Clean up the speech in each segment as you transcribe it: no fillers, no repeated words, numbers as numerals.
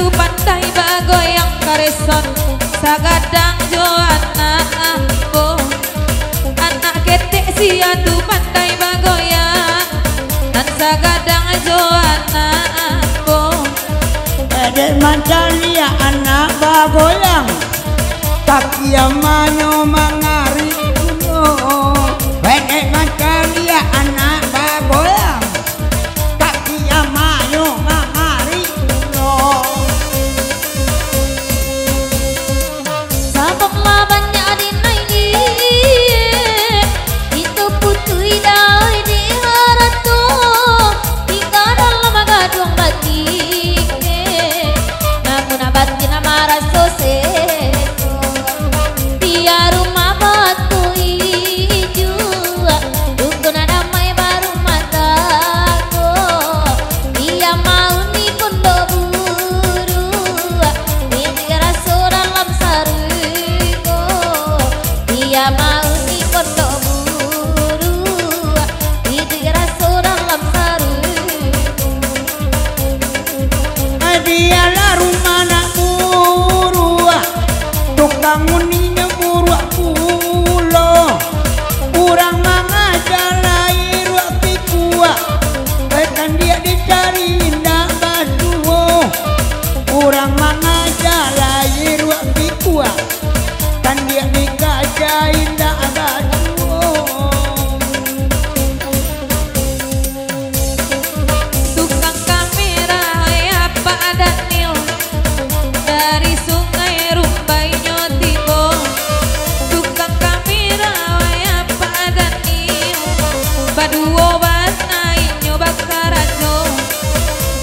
Tu pantai bagoyang kareson sagadang jo anakku anak ketek sia tu pantai bagoyang dan sagadang jo anakku Dek mancalia anak bagoyang kaki amanyo mangari kuno Dek mancalia anak bagoyang kaki amanyo mangari kuno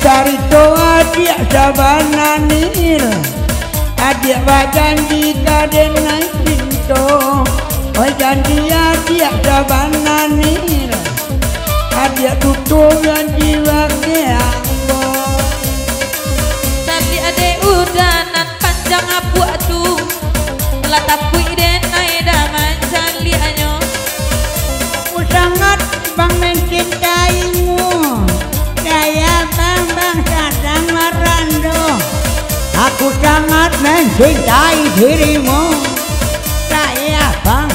Carito adik sabananir adik bajanji kaden naik pinto janji adik sabananir adik tutup janji wakianggo tadi ade udanan panjang apu atu latapui den aida mancan lianyo aku sangat bang mencintaimu saya bang sadang marando aku sangat mencintai dirimu saya bang